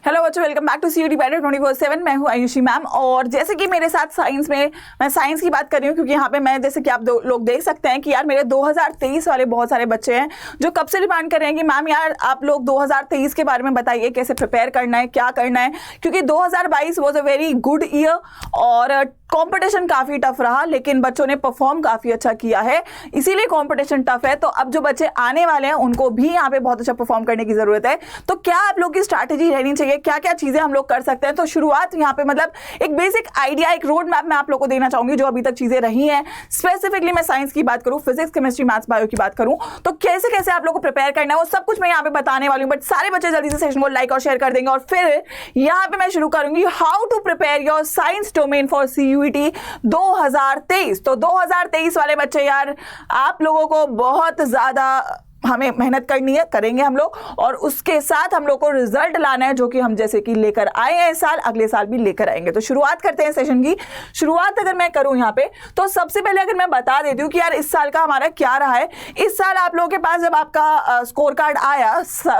Hello बच्चों, welcome back to CUET better 24/7। मैं हूं आयुषी मैम और जैसे कि मेरे साथ साइंस में मैं साइंस की बात कर रही हूं क्योंकि यहाँ पे मैं जैसे कि आप लोग देख सकते हैं कि यार मेरे 2023 वाले बहुत सारे बच्चे हैं जो कब से डिमांड कर रहे हैं कि मैम यार आप लोग 2023 के बारे में बताइए, कैसे प्रिपेयर करना है, क्या करना है, क्योंकि 2022 was a very good year और कंपटीशन काफी टफ रहा, लेकिन बच्चों ने परफॉर्म काफी अच्छा किया है, इसीलिए कंपटीशन टफ है। तो अब जो बच्चे आने वाले हैं उनको भी यहाँ पे बहुत अच्छा परफॉर्म करने की जरूरत है। तो क्या आप लोग की स्ट्रैटेजी रहनी चाहिए, क्या क्या चीजें हम लोग कर सकते हैं। तो शुरुआत यहाँ पे मतलब एक बेसिक आइडिया, एक रोड मैप मैं आप लोग को देना चाहूंगी जो अभी तक चीजें रही हैं। स्पेसिफिकली मैं साइंस की बात करूं, फिजिक्स, केमिस्ट्री, मैथ्स, बायो की बात करूं, तो कैसे कैसे आप लोग को प्रिपेयर करना है वो सब कुछ मैं यहाँ पे बताने वाली हूँ। बट सारे बच्चे जल्दी से सेशन को लाइक और शेयर कर देंगे और फिर यहाँ पे मैं शुरू करूंगी how to prepare your science domain for CUET 2023। तो 2023 वाले बच्चे यार आप लोगों को बहुत ज्यादा हमें मेहनत करनी है, करेंगे हम लोग, और उसके साथ हम लोग को रिजल्ट लाना है जो कि हम जैसे कि लेकर आए हैं इस साल, अगले साल भी लेकर आएंगे। तो शुरुआत करते हैं सेशन की। शुरुआत अगर मैं करूं यहाँ पे तो सबसे पहले अगर मैं बता देती हूँ कि यार इस साल का हमारा क्या रहा है। इस साल आप लोगों के पास जब आपका स्कोर कार्ड आया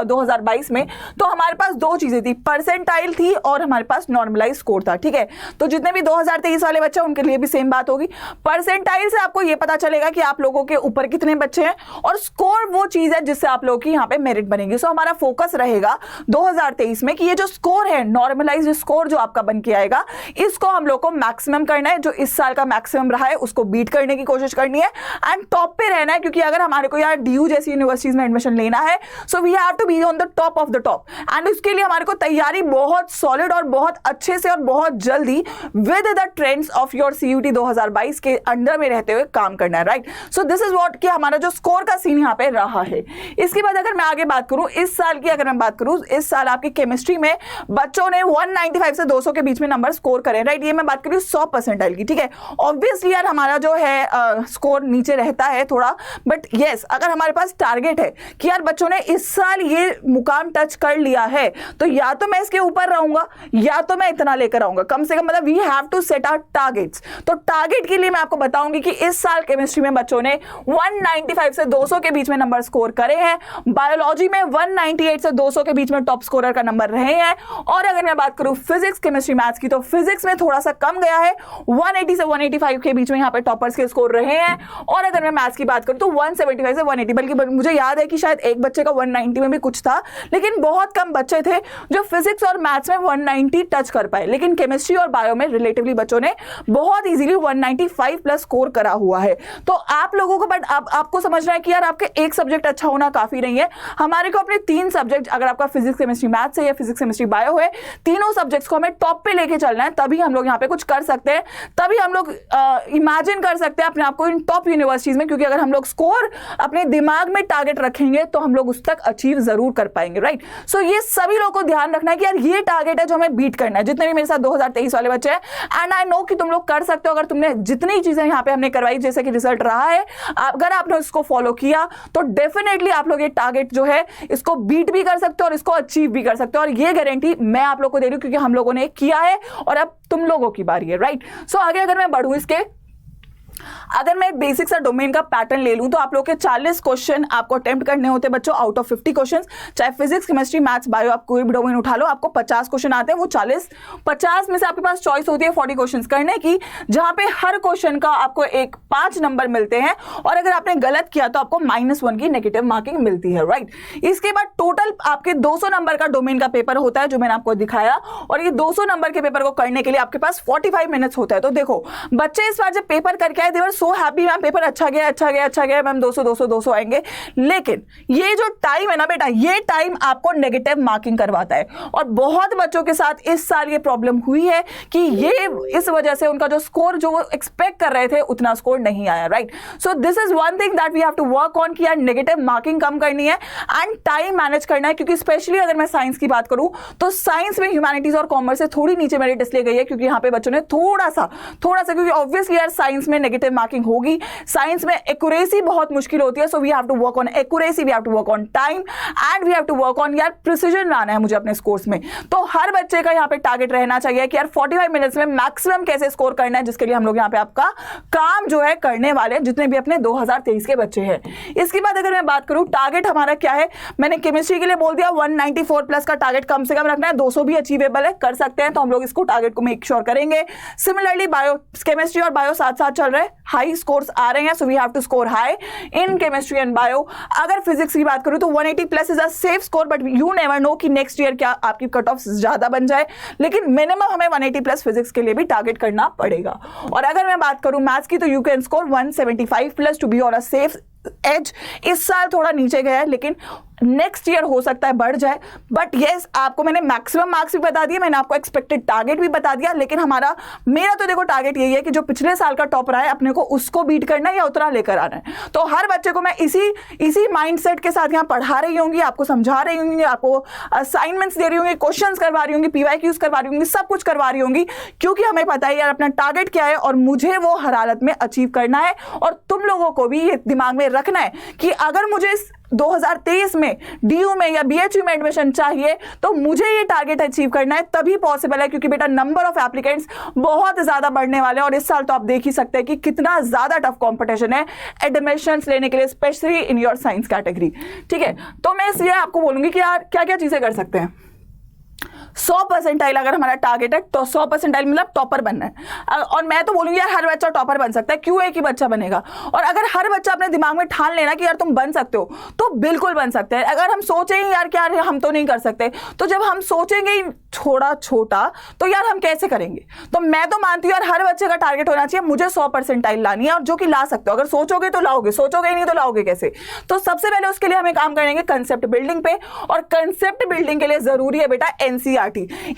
2022 में तो हमारे पास दो चीजें थी, परसेंटाइल थी और हमारे पास नॉर्मलाइज स्कोर था। ठीक है, तो जितने भी 2023 वाले बच्चे उनके लिए भी सेम बात होगी। परसेंटाइल से आपको ये पता चलेगा कि आप लोगों के ऊपर कितने बच्चे हैं, और स्कोर वो चीज है जिससे आप लोगों की यहाँ पे मेरिट बनेगी। सो हमारा फोकस रहेगा 2023 में कि ये जो स्कोर है, नॉर्मलाइज स्कोर जो आपका बन के आएगा, इसको हम लोग को मैक्सिमम करना है। जो इस साल का मैक्सिमम रहा है उसको बीट करने की कोशिश करनी है एंड टॉप पे रहना है, क्योंकि अगर हमारे को यार DU जैसी यूनिवर्सिटीज में एडमिशन लेना है so we have to be on the top of the top. And उसके लिए हमारे को तैयारी बहुत सॉलिड और बहुत अच्छे से और बहुत जल्दी with the trends of your CUET 2022 के अंडर में रहते हुए काम करना है। Right, so this is what कि हमारा जो स्कोर का सीन यहाँ पे रहा है। इसके बाद अगर मैं आगे बात करूं इस साल की, अगर मैं बात करूं इस साल आपकी केमिस्ट्री में बच्चों ने 195 से 200 के बीच में नंबर स्कोर करे। राइट, ये मैं बात करूं 100 परसेंटाइल की। ठीक है, ऑब्वियसली यार हमारा जो है स्कोर नीचे रहता है थोड़ा, बट यस अगर हमारे पास टारगेट है कि यार बच्चों ने इस साल ये मुकाम टच कर लिया है तो या तो मैं इसके ऊपर रहूंगा या तो मैं इतना लेकर आऊंगा, कम से कम मतलब we have to set our targets. तो टारगेट के लिए मैं आपको बताऊंगी कि इस साल केमिस्ट्री में बच्चों ने 195 से 200 के बीच में नंबर स्कोर करे हैं। बायोलॉजी में 198 से 200 के बीच में टॉप स्कोरर का नंबर रहे हैं। और अगर मैं बात करूं फिजिक्स, केमिस्ट्री, मैथ्स की, तो फिजिक्स में थोड़ा सा कम गया है, 180 से 185 के बीच में यहाँ पे टॉपर्स के स्कोर रहे हैं। और अगर मैं मैथ्स की बात करूं तो 175 से 180, बल्कि मुझे याद है कि शायद एक बच्चे का 190 में भी कुछ था, लेकिन बहुत कम बच्चे थे जो फिजिक्स और मैथ्स में 190 टच कर पाए। लेकिन केमिस्ट्री और बायो में रिलेटिवली बच्चों ने बहुत इजीली 195 प्लस स्कोर करा हुआ है। तो आप लोगों को बट आपको समझना है कि यार आपके एक सब्जेक्ट अच्छा होना काफी नहीं है। हमारे को अपने 3 सब्जेक्ट, अगर आपका फिजिक्स, केमिस्ट्री, मैथ्स है या फिजिक्स, केमिस्ट्री, बायो है, तीनों सब्जेक्ट्स को हमें टॉप पे लेके चलना है, तभी हम लोग यहाँ पे कुछ कर सकते हैं, तभी हम लोग इमेजिन कर सकते हैं अपने आप को इन टॉप यूनिवर्सिटीज में। क्योंकि अगर हम लोग स्कोर अपने दिमाग में टारगेट रखेंगे तो हम लोग उस तक अचीव जरूर कर पाएंगे। राइट, सो ये सभी लोगों को ध्यान रखना है कि यार ये टारगेट है जो हमें बीट करना है, जितने भी मेरे साथ 2023 वाले बच्चे हैं। एंड आई नो कि तुम लोग कर सकते हो अगर तुमने जितनी चीजें यहाँ पे हमने करवाई, जैसे कि रिजल्ट रहा है, अगर आपने उसको फॉलो किया तो डेफिनेटली आप लोग ये टारगेट जो है इसको बीट भी कर सकते हो और इसको अचीव भी कर सकते हो। और ये गारंटी मैं आप लोग को दे रही हूं क्योंकि हम लोगों ने किया है और अब तुम लोगों की बारी है। राइट, सो आगे अगर मैं बढ़ूं इसके, अगर मैं बेसिक सा डोमेन का पैटर्न ले लूं तो आप लोग के 40 क्वेश्चन आपको अटेम्प्ट करने होते हैं बच्चों, आउट ऑफ 50 क्वेश्चंस। चाहे फिजिक्स, केमिस्ट्री, मैथ्स, बायो, आप कोई भी डोमेन उठा लो, आपको 50 क्वेश्चन आते हैं। वो 50 में से आपके पास चॉइस होती है 40 क्वेश्चंस करने की, जहां पे हर क्वेश्चन का आपको 5 नंबर मिलते हैं, और अगर आपने गलत किया तो आपको -1 की नेगेटिव मार्किंग मिलती है। राइट, इसके बाद टोटल आपके 200 नंबर का डोमेन का पेपर होता है जो मैंने आपको दिखाया, और ये 200 नंबर के पेपर को करने के लिए आपके पास 45 मिनट्स होता है। तो देखो बच्चे इस बार जब पेपर करके आए, दे वर सो हैप्पी, मैम पेपर अच्छा गया मैम, 200 आएंगे। लेकिन ये जो टाइम है ना बेटा, ये टाइम आपको नेगेटिव मार्किंग करवाता है, और बहुत बच्चों के साथ इस साल ये प्रॉब्लम हुई है कि ये इस वजह से उनका जो स्कोर जो वो एक्सपेक्ट कर रहे थे उतना स्कोर नहीं आया। Right, so this is one thing that we have to work on कि यार नेगेटिव मार्किंग कम करनी है एंड टाइम मैनेज करना है। क्योंकि स्पेशली अगर मैं साइंस की बात करूं तो साइंस में ह्यूमैनिटीज और कॉमर्स से थोड़ी नीचे मेरिट इसलिए गई है क्योंकि यहाँ पे बच्चों ने थोड़ा सा क्योंकि ऑब्वियसली यार साइंस में नेगेटिव मार्किंग होगी। साइंस में एक्यूरेसी बहुत मुश्किल होती है, so we have to work on accuracy, we have to work on time and we have to work on यार प्रिसीजन लाना है मुझे अपने स्कोर्स में। तो हर बच्चे का यहाँ पे टारगेट रहना चाहिए कि यार 45 मिनट्स में मैक्सिमम कैसे स्कोर करना है, जिसके लिए हम लोग यहाँ पे आपका काम जो है करने वाले हैं, जितने भी अपने 2023 के बच्चे हैं। इसके बाद अगर मैं बात करूं टारगेट हमारा क्या है, मैंने केमिस्ट्री के लिए बोल दिया 194 प्लस का टारगेट कम से कम रखना है, 200 भी अचीवेबल है, कर सकते हैं, तो हम लोग इसको टारगेट को मेक श्योर करेंगे। सिमिलरली बायो केमिस्ट्री और बायो साथ साथ चल रहे हैं, हाई स्कोर्स आ रहे हैं, so we have to score high in chemistry and bio. अगर फिजिक्स की बात करूं तो 180 plus is a safe score, but you never know कि नेक्स्ट ईयर क्या आपकी कट ऑफ ज्यादा बन जाए, लेकिन मिनिमम हमें 180 प्लस फिजिक्स के लिए भी टारगेट करना पड़ेगा। और अगर मैं बात करूं मैथ्स की तो you can score 175 plus to be on a safe edge. इस साल थोड़ा नीचे गया है, लेकिन नेक्स्ट ईयर हो सकता है बढ़ जाए, बट यस आपको मैंने मैक्सिमम मार्क्स भी बता दिए, मैंने आपको एक्सपेक्टेड टारगेट भी बता दिया, लेकिन मेरा तो देखो टारगेट यही है कि जो पिछले साल का टॉपर है अपने को उसको बीट करना है या उतना लेकर आना है। तो हर बच्चे को मैं इसी माइंडसेट के साथ यहाँ पढ़ा रही होंगी, आपको समझा रही होंगी, आपको असाइनमेंट्स दे रही होंगी, क्वेश्चंस करवा रही होंगी, PYQs करवा रही होंगी, सब कुछ करवा रही होंगी, क्योंकि हमें पता है यार अपना टारगेट क्या है और मुझे वो हर हालत में अचीव करना है। और तुम लोगों को भी ये दिमाग में रखना है कि अगर मुझे 2023 में DU में या BHU में एडमिशन चाहिए तो मुझे ये टारगेट अचीव करना है, तभी पॉसिबल है, क्योंकि बेटा नंबर ऑफ एप्लीकेंट्स बहुत ज्यादा बढ़ने वाले हैं और इस साल तो आप देख ही सकते हैं कि कितना ज्यादा टफ कंपटीशन है एडमिशंस लेने के लिए, specially in your science category. ठीक है, तो मैं इसलिए आपको बोलूंगी कि यार क्या क्या चीजें कर सकते हैं। 100% अगर हमारा टारगेट है तो 100% मतलब टॉपर बनना है। और मैं तो बोलूंगी यार हर बच्चा टॉपर बन सकता है, क्यों एक ही बच्चा बनेगा। और अगर हर बच्चा अपने दिमाग में ठान लेना कि यार तुम बन सकते हो तो बिल्कुल बन सकते हैं। अगर हम सोचेंगे यार कि यार हम तो नहीं कर सकते, तो जब हम सोचेंगे थोड़ा छोटा तो यार हम कैसे करेंगे। तो मैं तो मानती हूँ यार हर बच्चे का टारगेट होना चाहिए मुझे 100% लानी है, और जो कि ला सकते हो। अगर सोचोगे तो लाओगे, सोचोगे ही नहीं तो लाओगे कैसे। तो सबसे पहले उसके लिए हमें काम करेंगे कंसेप्ट बिल्डिंग पे, और कंसेप्ट बिल्डिंग के लिए जरूरी है बेटा NCERT।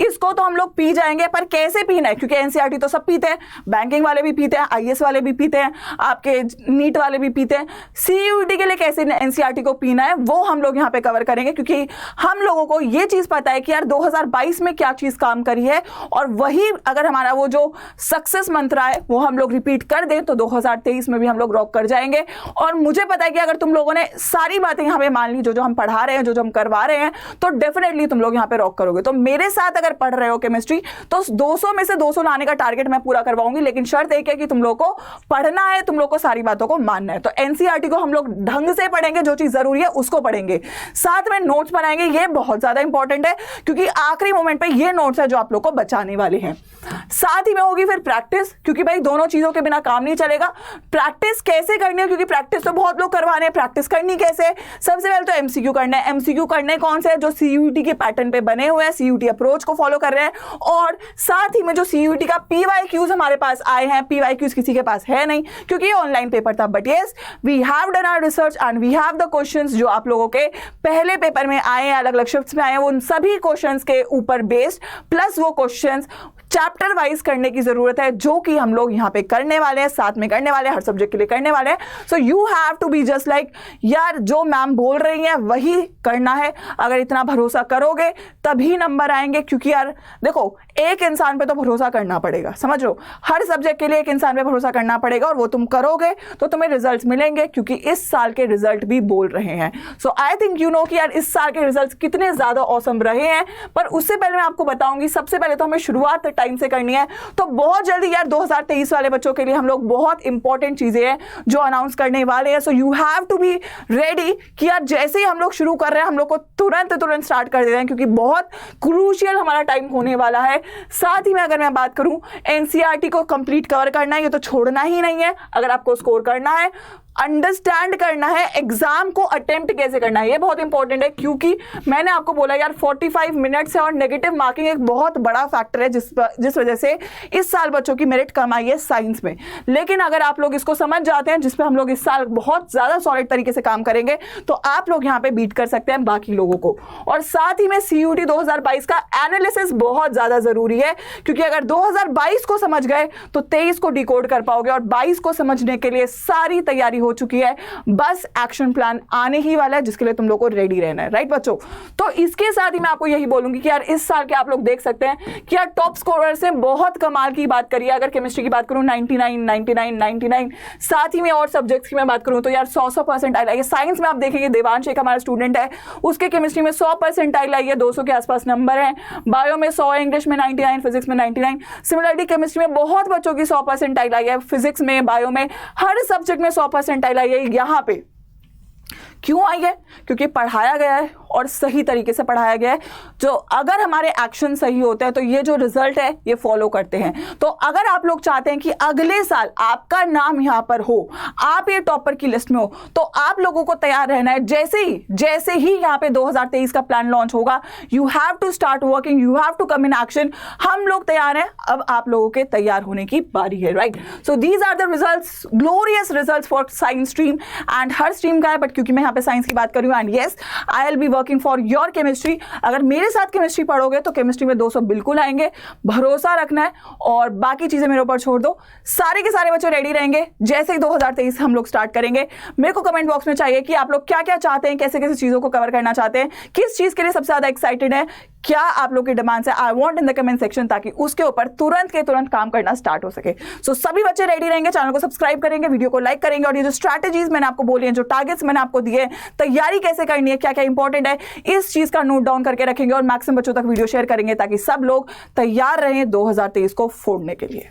इसको तो हम लोग पी जाएंगे, पर कैसे पीना है, क्योंकि NCERT तो सब पीते हैं, बैंकिंग वाले भी पीते हैं, IAS वाले भी पीते हैं, आपके नीट वाले भी पीते हैं। CUET के लिए कैसे NCERT को पीना है वो हम लोग यहाँ पे कवर करेंगे, क्योंकि हम लोगों को ये चीज पता है कि यार 2022 में क्या चीज काम करी है, और वही अगर हमारा वो जो सक्सेस मंत्र है वो हम लोग रिपीट कर दें तो 2023 में भी हम लोग रॉक कर जाएंगे। और मुझे पता है कि अगर तुम लोगों ने सारी बातें यहाँ पे मान ली, जो हम पढ़ा रहे हैं, जो हम करवा रहे हैं, तो डेफिनेटली तुम लोग यहाँ पे रॉक करोगे। तो मेरे साथ अगर पढ़ रहे हो केमिस्ट्री तो 200 में से 200 लाने का टारगेट मैं पूरा करवाऊंगी, लेकिन शर्त एक है कि तुम लोग को पढ़ना है, तुम लोग को सारी बातों को मानना है। तो NCERT को हम लोग ढंग से पढ़ेंगे, जो चीज जरूरी है उसको पढ़ेंगे, साथ में नोट्स बनाएंगे। ये बहुत ज्यादा इंपॉर्टेंट है, क्योंकि आखिरी मोमेंट पे ये नोट्स है जो आप लोग को बचाने वाले हैं। साथ ही में होगी फिर प्रैक्टिस, क्योंकि भाई दोनों चीजों के बिना काम नहीं चलेगा। प्रैक्टिस कैसे करनी है, क्योंकि प्रैक्टिस तो बहुत लोग करवा रहे हैं, प्रैक्टिस करनी कैसे। सबसे पहले तो MCQ करना है। MCQ करने कौन से है, जो CUET के पैटर्न पे बने हुए हैं, CUET अप्रोच को फॉलो कर रहे हैं। और साथ ही में जो CUET का PYQs हमारे पास आए हैं, PYQs किसी के पास है नहीं क्योंकि ये ऑनलाइन पेपर था, but yes we have done our research and we have the questions जो आप लोगों के पहले पेपर में आए हैं, अलग अलग शिफ्ट्स में आए हैं, उन सभी क्वेश्चंस के ऊपर बेस्ड, प्लस वो क्वेश्चंस चैप्टर वाइज करने की जरूरत है, जो कि हम लोग यहाँ पे करने वाले हैं, साथ में करने वाले हैं, हर सब्जेक्ट के लिए करने वाले हैं। So you have to be just like यार जो मैम बोल रही है वही करना है। अगर इतना भरोसा करोगे तभी नंबर आएंगे, क्योंकि यार देखो एक इंसान पे तो भरोसा करना पड़ेगा, समझ लो, हर सब्जेक्ट के लिए एक इंसान पे भरोसा करना पड़ेगा, और वो तुम करोगे तो तुम्हें रिजल्ट मिलेंगे, क्योंकि इस साल के रिजल्ट भी बोल रहे हैं। सो आई थिंक यू नो कि यार इस साल के रिजल्ट कितने ज्यादा ऑसम रहे हैं। पर उससे पहले मैं आपको बताऊंगी, सबसे पहले तो हमें शुरुआत टाइम से करनी है। तो बहुत जल्दी यार 2023 वाले बच्चों के लिए हम लोग बहुत इंपॉर्टेंट चीजें हैं जो अनाउंस करने वाले हैं। So you have to be ready कि यार जैसे ही हम लोग शुरू कर रहे हैं हम लोग को तुरंत स्टार्ट कर दे रहे हैं, क्योंकि बहुत क्रूशियल हमारा टाइम होने वाला है। साथ ही में अगर मैं बात करूं NCERT को कंप्लीट कवर करना है, ये तो छोड़ना ही नहीं है। अगर आपको स्कोर करना है, अंडरस्टैंड करना है, एग्जाम को अटेम्प्ट कैसे करना है, ये बहुत इंपॉर्टेंट है, क्योंकि मैंने आपको बोला यार 45 मिनट्स है और नेगेटिव मार्किंग एक बहुत बड़ा फैक्टर है जिस वजह से इस साल बच्चों की मेरिट कम आई है साइंस में। लेकिन अगर आप लोग इसको समझ जाते हैं, जिसपे हम लोग इस साल बहुत ज्यादा सॉलिड तरीके से काम करेंगे, तो आप लोग यहाँ पे बीट कर सकते हैं बाकी लोगों को। और साथ ही में CUET 2022 का एनालिसिस बहुत ज्यादा जरूरी है, क्योंकि अगर 2022 को समझ गए तो 23 को डिकोड कर पाओगे, और 22 को समझने के लिए सारी तैयारी हो चुकी है, बस एक्शन प्लान आने ही वाला है जिसके लिए तुम लोग को रेडी रहना है, राइट बच्चों। तो इसके साथ ही मैं आपको यही बोलूंगी कि यार इस साल के आप लोग देख सकते हैं कि यार टॉप स्कोरर से बहुत कमाल की बात करिए। अगर केमिस्ट्री की बात करूं 99, 99, 99, साथ ही में और सब्जेक्ट्स की मैं बात करूं तो यार 100 परसेंटाइल आई है। साइंस में आप देखेंगे देवांश एक हमारा स्टूडेंट है, उसके केमिस्ट्री में 100 परसेंटाइल आई है, 200 के आसपास नंबर है। बायो में 100 है, इंग्लिश में 99, फिजिक्स में 99। सिमिलरली केमिस्ट्री में बहुत बच्चों की 100 परसेंटाइल आई है, फिजिक्स में, बायो में, हर सब्जेक्ट में 100 परसेंटाइल आई है। यहाँ पे क्यों आई है? क्योंकि पढ़ाया गया है और सही तरीके से पढ़ाया गया है। जो अगर हमारे एक्शन सही होते हैं तो ये जो रिजल्ट है ये फॉलो करते हैं। तो अगर आप लोग चाहते हैं कि अगले साल आपका नाम यहाँ पर हो, आप ये टॉपर की लिस्ट में हो, तो आप लोगों को तैयार रहना है। जैसे ही यहाँ पे 2023 का प्लान लॉन्च होगा, you have to start working, you have to come in action. हम लोग तैयार हैं, अब आप लोगों के तैयार होने की बारी है, right. So these are the results, glorious results for science stream, and हर स्ट्रीम का है, बट क्योंकि मैं यहाँ पे साइंस की बात कर रही हूँ, and yes I will be working for your chemistry. अगर मेरे साथ केमिस्ट्री पढ़ोगे तो केमिस्ट्री में 200 बिल्कुल आएंगे, भरोसा रखना है, और बाकी चीजें मेरे ऊपर छोड़ दो। सारे के सारे बच्चे रेडी रहेंगे जैसे ही 2023 हम लोग स्टार्ट करेंगे। मेरे को कमेंट बॉक्स में चाहिए कि आप लोग क्या क्या चाहते हैं, कैसे कैसे चीजों को कवर करना चाहते हैं, किस चीज के लिए सबसे ज्यादा एक्साइटेड है, क्या आप लोग की डिमांड्स है, I want in the comment section, ताकि उसके ऊपर तुरंत के तुरंत काम करना स्टार्ट हो सके। सो सभी बच्चे रेडी रहेंगे, चैनल को सब्सक्राइब करेंगे, वीडियो को लाइक करेंगे, और ये जो स्ट्रैटेजीज मैंने आपको बोली है, जो टारगेट्स मैंने आपको दिए, तैयारी कैसे करनी है, क्या क्या इंपॉर्टेंट है, इस चीज का नोट डाउन करके रखेंगे और मैक्सिमम बच्चों तक वीडियो शेयर करेंगे ताकि सब लोग तैयार रहें 2023 को फोड़ने के लिए।